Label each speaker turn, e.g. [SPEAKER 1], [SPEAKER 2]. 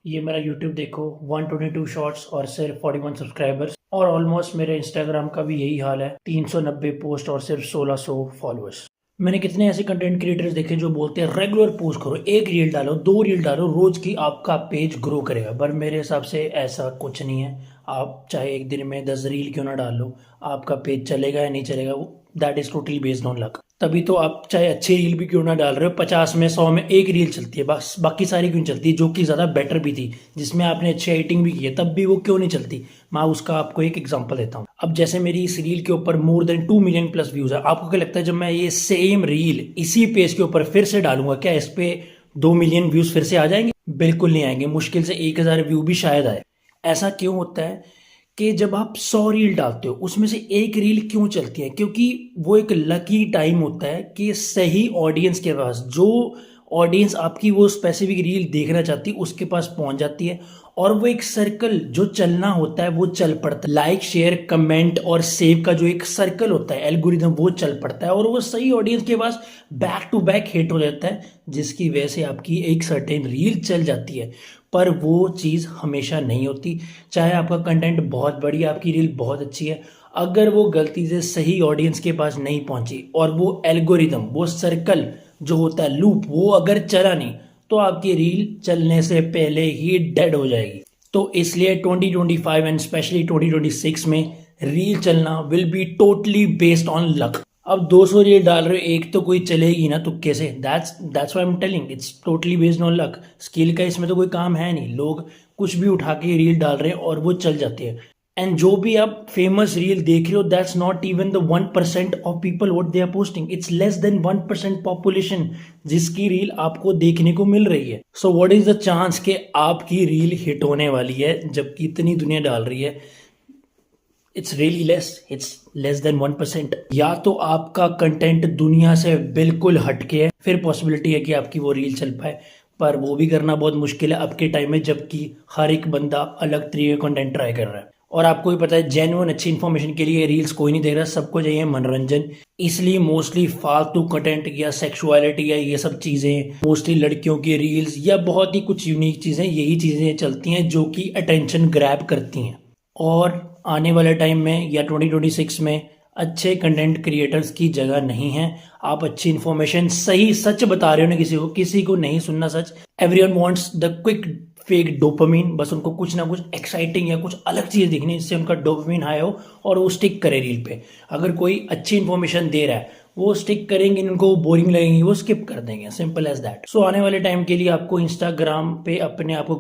[SPEAKER 1] ये मेरा यूट्यूब देखो 122 शॉर्ट्स और सिर्फ 41 सब्सक्राइबर्स और ऑलमोस्ट मेरे इंस्टाग्राम का भी यही हाल है, 390 पोस्ट और सिर्फ 1600 फॉलोअर्स। मैंने कितने ऐसे कंटेंट क्रिएटर्स देखे जो बोलते हैं रेगुलर पोस्ट करो, एक रील डालो, दो रील डालो, रोज की आपका पेज ग्रो करेगा। पर मेरे हिसाब से ऐसा कुछ नहीं है। आप चाहे एक दिन में 10 रील क्यों ना डाल लो, आपका पेज चलेगा या नहीं चलेगा वो that is totally based on luck. तभी तो आप चाहे अच्छी रील भी क्यों ना डाल रहे हो, 50 में 100 में एक रील चलती है बस, बाकी सारी क्यों चलती है जो कि ज़्यादा बेटर भी थी, जिसमें आपने अच्छी एडिटिंग भी की है, तब भी वो क्यों नहीं चलती। मैं उसका आपको एक एग्जांपल देता हूँ। अब जैसे मेरी इस रील के ऊपर more than 2 million plus views है, आपको क्या लगता है जब मैं ये सेम रील इसी पेज के ऊपर फिर से डालूंगा, क्या इस पे 2 मिलियन व्यूज फिर से आ जाएंगे? बिल्कुल नहीं आएंगे, मुश्किल से 1000 व्यू भी शायद आए। ऐसा क्यों होता है कि जब आप 100 रील डालते हो उसमें से एक रील क्यों चलती है? क्योंकि वो एक लकी टाइम होता है कि सही ऑडियंस के पास, जो ऑडियंस आपकी वो स्पेसिफिक रील देखना चाहती है उसके पास पहुंच जाती है, और वो एक सर्कल जो चलना होता है वो चल पड़ता है। लाइक शेयर कमेंट और सेव का जो एक सर्कल होता है, एल्गोरिदम, वो चल पड़ता है और वो सही ऑडियंस के पास बैक टू बैक हिट हो जाता है, जिसकी वजह से आपकी एक सर्टेन रील चल जाती है। पर वो चीज़ हमेशा नहीं होती। चाहे आपका कंटेंट बहुत बढ़िया, आपकी रील बहुत अच्छी है, अगर वो गलती से सही ऑडियंस के पास नहीं पहुंची और वो एल्गोरिदम, वो सर्कल जो होता है, लूप, वो अगर चला नहीं, तो आपकी रील चलने से पहले ही डेड हो जाएगी। तो इसलिए 2025 एंड स्पेशली 2026 में रील चलना will be totally based on luck. अब 200 रील डाल रहे हो, एक तो कोई चलेगी ना तुक्के से। That's why I am telling it's totally based on luck. Skill का इसमें तो कोई काम है नहीं, लोग कुछ भी उठा के रील डाल रहे हैं और वो चल जाती है। एंड जो भी आप फेमस रील देख रहे हो, that's not even the 1% of people what they are posting, it's less than 1% population जिसकी रील आपको देखने को मिल रही है। So what is the chance कि आपकी रील हिट होने वाली है जबकि इतनी दुनिया डाल रही है? It's really less, it's less than 1%। या तो आपका कंटेंट दुनिया से बिल्कुल हटके है, फिर पॉसिबिलिटी है कि आपकी वो रील चल पाए, पर वो भी करना बहुत मुश्किल है अब के टाइम में, जबकि हर एक बंदा अलग तरीके का कंटेंट ट्राई कर रहा है। और आपको भी पता है जेन्युइन अच्छी इन्फॉर्मेशन के लिए रील्स कोई नहीं देख रहा, सबको चाहिए मनोरंजन। इसलिए मोस्टली फालतू कंटेंट या सेक्सुअलिटी या ये सब चीज़ें, मोस्टली लड़कियों की रील्स या बहुत ही कुछ यूनिक चीज़ें, यही चीज़ें चलती हैं जो कि अटेंशन ग्रैब करती हैं। और आने वाले टाइम में या 2026 में अच्छे कंटेंट क्रिएटर्स की जगह नहीं है। आप अच्छी इन्फॉर्मेशन, सही सच बता रहे हो ना, किसी को नहीं सुनना सच। Everyone wants the quick fake dopamine, बस उनको कुछ ना कुछ एक्साइटिंग या कुछ अलग चीज़ दिखनी जिससे उनका डोपामीन हाई हो और वो स्टिक करे रील पे। अगर कोई अच्छी इन्फॉर्मेशन दे रहा है वो स्टिक करेंगे, उनको बोरिंग लगेंगी, वो स्किप कर देंगे, सिंपल एज दैट। सो आने वाले टाइम के लिए आपको इंस्टाग्राम पे अपने आप को